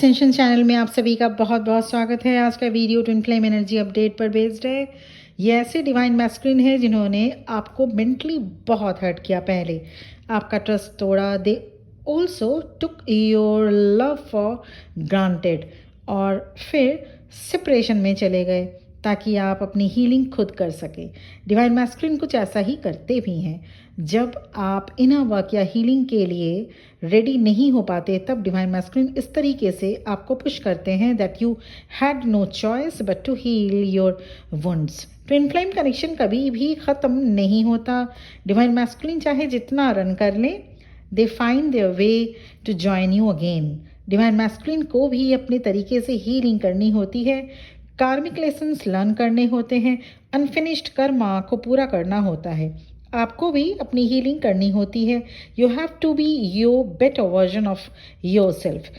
Essential channel में आप सभी का बहुत बहुत स्वागत है। आज का video twin flame energy update पर बेस्ड है। ये ऐसे डिवाइन मैस्कुलिन है जिन्होंने आपको मेंटली बहुत हर्ट किया, पहले आपका ट्रस्ट तोड़ा। They also took your love for granted और फिर सेपरेशन में चले गए ताकि आप अपनी हीलिंग खुद कर सके। डिवाइन मैस्कुलिन कुछ ऐसा ही करते भी हैं। जब आप इनर वर्क या हीलिंग के लिए रेडी नहीं हो पाते तब डिवाइन मैस्कुलिन इस तरीके से आपको पुश करते हैं that you had no choice but to heal your wounds. Twin flame connection कभी भी ख़त्म नहीं होता। डिवाइन मैस्कुलिन चाहे जितना रन कर लें, they find their way to join you again. Divine masculine को भी अपने तरीके से हीलिंग करनी होती है, कार्मिक लेसन्स लर्न करने होते हैं, अनफिनिश्ड कर्मा को पूरा करना होता है। आपको भी अपनी हीलिंग करनी होती है। You have to be your better version of yourself.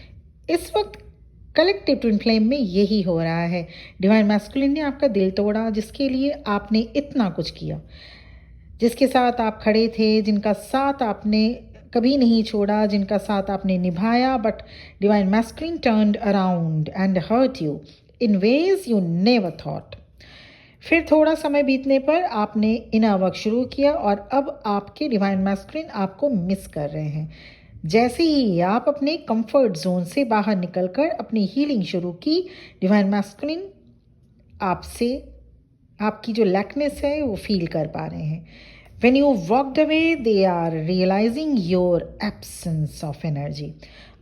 इस वक्त कलेक्टिव ट्विन फ्लेम में यही हो रहा है। डिवाइन मैस्कुलिन ने आपका दिल तोड़ा, जिसके लिए आपने इतना कुछ किया, जिसके साथ आप खड़े थे, जिनका साथ आपने कभी नहीं छोड़ा, जिनका साथ आपने निभाया। But divine masculine turned around and hurt you in ways you never thought. फिर थोड़ा समय बीतने पर आपने इनर वर्क शुरू किया और अब आपके डिवाइन मैस्कुलिन आपको मिस कर रहे हैं। जैसे ही आप अपने कंफर्ट जोन से बाहर निकलकर अपनी हीलिंग शुरू की, डिवाइन मैस्कुलिन आपसे आपकी जो लैकनेस है वो फील कर पा रहे हैं। When you walked away, they are realizing your absence of energy.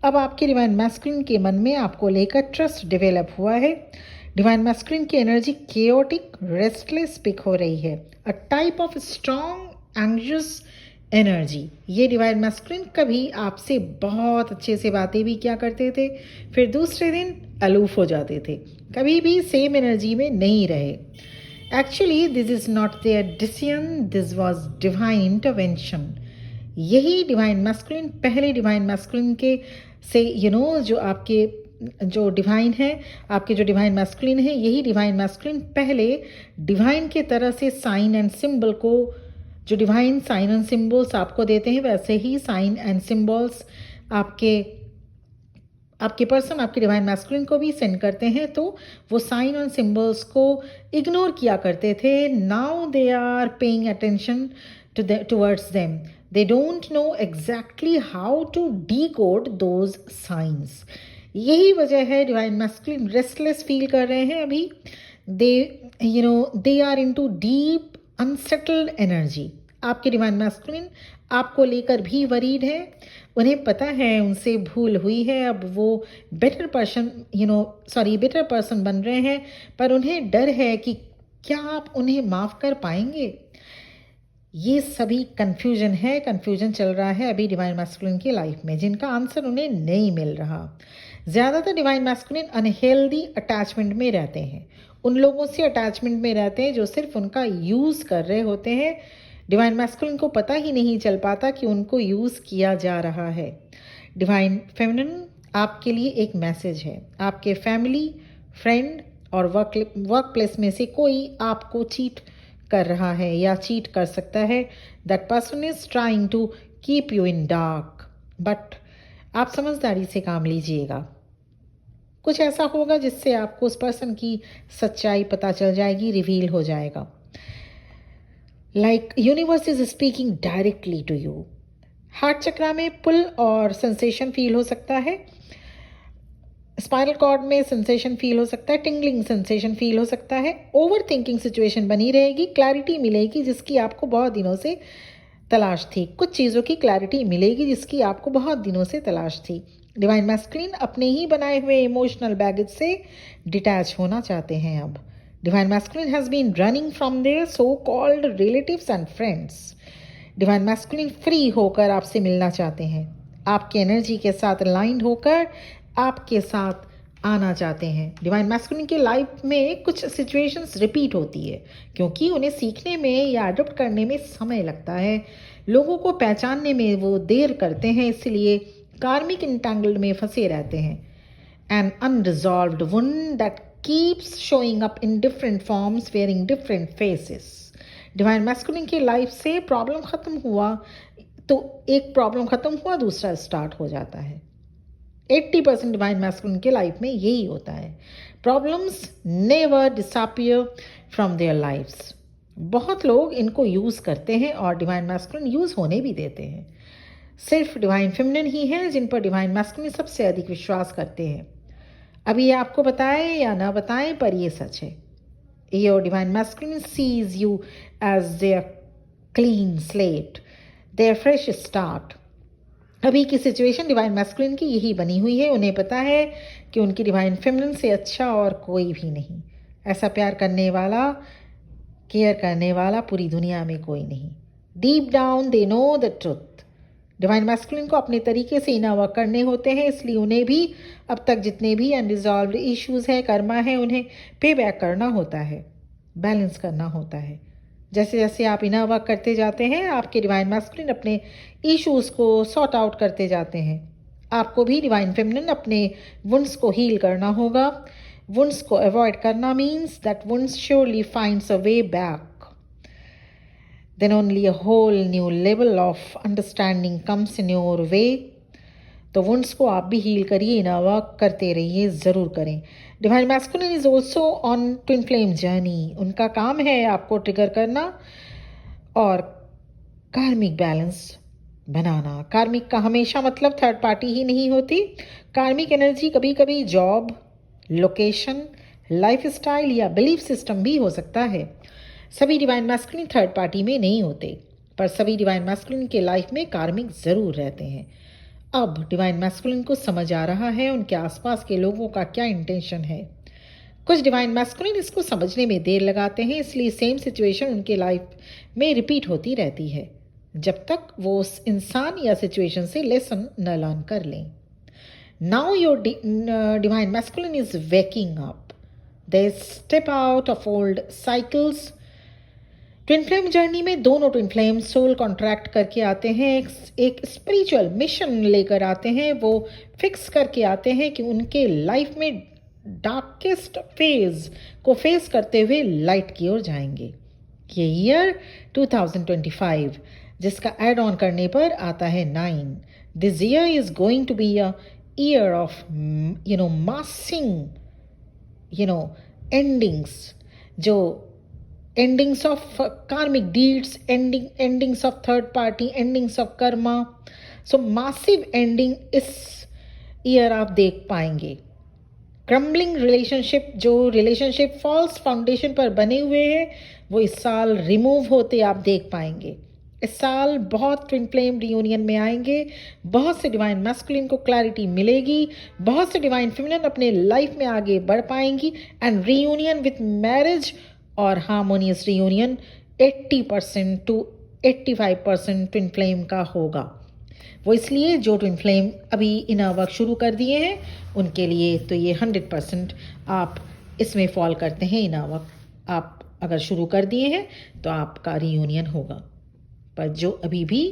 अब आपके डिवाइन मैस्कुलिन के मन में आपको लेकर ट्रस्ट डेवलप हुआ है। डिवाइन मैस्कुलिन की एनर्जी केओटिक, रेस्टलेस पिक हो रही है, a type of strong anxious energy. ये डिवाइन मैस्कुलिन कभी आपसे बहुत अच्छे से बातें भी किया करते थे, फिर दूसरे दिन अलूफ हो जाते थे, कभी भी सेम एनर्जी में नहीं रहे। Actually this is not there decision, this was divine intervention. यही डिवाइन मैस्कुलिन पहले डिवाइन मैस्कुलिन के से जो आपके जो डिवाइन है, आपके जो डिवाइन मैस्कुलिन है, यही डिवाइन मैस्कुलिन पहले डिवाइन के तरह से साइन एंड सिंबल को, जो डिवाइन साइन एंड सिंबल्स आपको देते हैं, वैसे ही साइन एंड सिंबल्स आपके पर्सन, आपके डिवाइन मैस्कुलिन को भी सेंड करते हैं। तो वो साइन एंड सिंबल्स को इग्नोर किया करते थे। Now they are paying attention towards them. They don't know exactly how to decode those signs. यही वजह है डिवाइन मैस्कुलिन रेस्टलेस फील कर रहे हैं अभी। They are into deep unsettled energy. आपके डिवाइन मैस्कुलिन आपको लेकर भी वरीड है। उन्हें पता है उनसे भूल हुई है, अब वो बेटर पर्सन बन रहे हैं, पर उन्हें डर है कि क्या आप उन्हें माफ़ कर पाएंगे। ये सभी कन्फ्यूजन चल रहा है अभी डिवाइन मैस्कुलिन की लाइफ में, जिनका आंसर उन्हें नहीं मिल रहा। ज़्यादातर डिवाइन मैस्कुलिन अनहेल्दी अटैचमेंट में रहते हैं, उन लोगों से अटैचमेंट में रहते हैं जो सिर्फ उनका यूज़ कर रहे होते हैं। डिवाइन मैस्कुलिन को पता ही नहीं चल पाता कि उनको यूज़ किया जा रहा है। डिवाइन फेमिनिन आपके लिए एक मैसेज है। आपके फैमिली, फ्रेंड और वर्क प्लेस में से कोई आपको चीट कर रहा है या चीट कर सकता है। That person is trying to keep you in dark, but आप समझदारी से काम लीजिएगा। कुछ ऐसा होगा जिससे आपको उस पर्सन की सच्चाई पता चल जाएगी, रिवील हो जाएगा। Like universe is speaking directly to you. Heart chakra में पुल और सेंसेशन फील हो सकता है, स्पाइनल कॉर्ड में सेंसेशन फील हो सकता है, टिंगलिंग सेंसेशन फील हो सकता है। ओवर थिंकिंग सिचुएशन बनी रहेगी, क्लैरिटी मिलेगी जिसकी आपको बहुत दिनों से तलाश थी। कुछ चीज़ों की क्लैरिटी मिलेगी जिसकी आपको बहुत दिनों से तलाश थी। डिवाइन मैस्कुलिन अपने ही बनाए हुए इमोशनल बैगेज से डिटैच होना चाहते हैं अब। Divine masculine has been running from their so called relatives and friends. Divine masculine free होकर आपसे मिलना चाहते हैं, आपकी एनर्जी के साथ अलाइंड होकर आपके साथ आना चाहते हैं। डिवाइन मैस्कुलिन की लाइफ में कुछ सिचुएशंस रिपीट होती है क्योंकि उन्हें सीखने में या अडॉप्ट करने में समय लगता है, लोगों को पहचानने में वो देर करते हैं, इसलिए कार्मिक इंटैंगल्ड में फंसे रहते हैं। An unresolved wound that keeps showing up in different forms wearing different faces. Divine masculine की लाइफ से प्रॉब्लम ख़त्म हुआ तो एक प्रॉब्लम ख़त्म हुआ, दूसरा स्टार्ट हो जाता है। 80% डिवाइन मैस्कुलिन के लाइफ में यही होता है। Problems never disappear from their lifes. बहुत लोग इनको यूज़ करते हैं और डिवाइन मैस्कुलिन यूज़ होने भी देते हैं। सिर्फ डिवाइन फेमिनिन ही है जिन पर डिवाइन मैस्कुलिन सबसे अधिक विश्वास करते हैं। अभी ये आपको बताएं या ना बताएं, पर ये सच है। Your divine masculine sees you as their clean slate, their fresh start. अभी की सिचुएशन डिवाइन मैस्कुलिन की यही बनी हुई है। उन्हें पता है कि उनकी डिवाइन फेमिनिन से अच्छा और कोई भी नहीं। ऐसा प्यार करने वाला, केयर करने वाला पूरी दुनिया में कोई नहीं। Deep down they know the truth. Divine masculine को अपने तरीके से इनर वर्क करने होते हैं, इसलिए उन्हें भी अब तक जितने भी अनरिजॉल्व्ड इश्यूज है, कर्मा है, उन्हें पे बैक करना होता है, बैलेंस करना होता है। जैसे जैसे आप इनर वर्क करते जाते हैं, आपके डिवाइन मैस्कुलिन अपने इश्यूज को सॉर्ट आउट करते जाते हैं। आपको भी डिवाइन फेमिनिन अपने वुंड्स को हील करना होगा। वुंड्स को अवॉइड करना means that wounds surely finds a way back. Then only a whole new level of understanding comes in your way. तो वुंड्स को आप भी हील करिए, इनर वर्क करते रहिए, ज़रूर करें। Divine masculine is also on twin flame journey. उनका काम है आपको ट्रिगर करना और कार्मिक बैलेंस बनाना। कार्मिक का हमेशा मतलब थर्ड पार्टी ही नहीं होती। कार्मिक एनर्जी कभी कभी जॉब, लोकेशन, लाइफस्टाइल या बिलीफ सिस्टम भी हो सकता है। सभी डिवाइन मैस्कुलिन थर्ड पार्टी में नहीं होते, पर सभी डिवाइन मैस्कुलिन के लाइफ में कार्मिक ज़रूर रहते हैं। अब डिवाइन मैस्कुलिन को समझ आ रहा है उनके आसपास के लोगों का क्या इंटेंशन है। कुछ डिवाइन मैस्कुलिन इसको समझने में देर लगाते हैं, इसलिए सेम सिचुएशन उनके लाइफ में रिपीट होती रहती है जब तक वो उस इंसान या सिचुएशन से लेसन न लर्न कर लें। Now your divine masculine is waking up. They step out of old cycles. Twin flame journey में दोनों ट्विन फ्लेम सोल कॉन्ट्रैक्ट करके आते हैं, एक स्पिरिचुअल मिशन लेकर आते हैं। वो फिक्स करके आते हैं कि उनके लाइफ में डार्केस्ट फेज को फेस करते हुए लाइट की ओर जाएंगे। ये ईयर 2025 जिसका एड ऑन करने पर आता है 9। This year is going to be a year of massing endings, जो endings of karmic deeds, endings of third party, endings of karma. So massive ending इस ईयर आप देख पाएंगे। क्रम्बलिंग रिलेशनशिप, जो रिलेशनशिप फॉल्स फाउंडेशन पर बने हुए हैं, वो इस साल रिमूव होते आप देख पाएंगे। इस साल बहुत ट्विन फ्लेम रियूनियन में आएंगे, बहुत से डिवाइन मैस्कुलिन को क्लैरिटी मिलेगी, बहुत से डिवाइन फेमिनिन अपने लाइफ में आगे बढ़ पाएंगी एंड रियूनियन विथ मैरिज और harmonious reunion 80% to 85% twin flame का होगा। वो इसलिए जो ट्विन फ्लेम अभी इनर वर्क शुरू कर दिए हैं उनके लिए तो ये 100% आप इसमें फॉल करते हैं। इनर वर्क आप अगर शुरू कर दिए हैं तो आपका रियूनियन होगा, पर जो अभी भी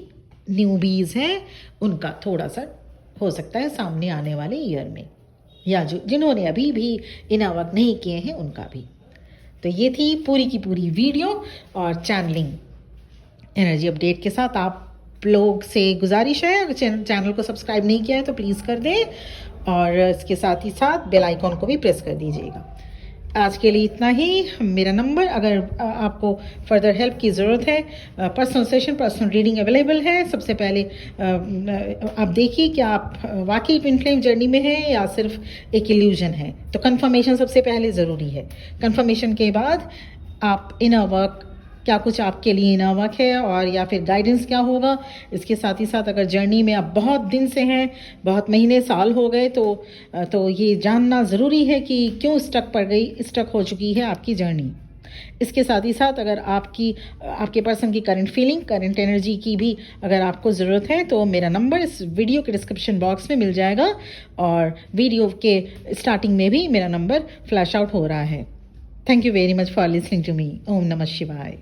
न्यूबीज़ हैं उनका थोड़ा सा हो सकता है सामने आने वाले ईयर में, या जो जिन्होंने अभी भी इनर वर्क नहीं किए हैं उनका भी। तो ये थी पूरी की पूरी वीडियो और चैनलिंग एनर्जी अपडेट के साथ आप लोग से गुजारिश है, अगर चैनल को सब्सक्राइब नहीं किया है तो प्लीज़ कर दें और इसके साथ ही साथ बेल आइकॉन को भी प्रेस कर दीजिएगा। आज के लिए इतना ही। मेरा नंबर, अगर आपको फर्दर हेल्प की ज़रूरत है, personal session, personal reading available है। सबसे पहले आप देखिए कि आप वाकई ट्विन फ्लेम जर्नी में हैं या सिर्फ एक इल्यूजन है। तो कंफर्मेशन सबसे पहले ज़रूरी है। कंफर्मेशन के बाद आप इनर वर्क, क्या कुछ आपके लिए इनर वर्क है और या फिर गाइडेंस क्या होगा। इसके साथ ही साथ अगर जर्नी में आप बहुत दिन से हैं, बहुत महीने साल हो गए, तो ये जानना ज़रूरी है कि क्यों स्टक हो चुकी है आपकी जर्नी। इसके साथ ही साथ अगर आपके पर्सन की करंट फीलिंग, करंट एनर्जी की भी अगर आपको ज़रूरत है तो मेरा नंबर इस वीडियो के डिस्क्रिप्शन बॉक्स में मिल जाएगा और वीडियो के स्टार्टिंग में भी मेरा नंबर फ्लैश आउट हो रहा है। Thank you very much for listening to me. ओम नमः शिवाय।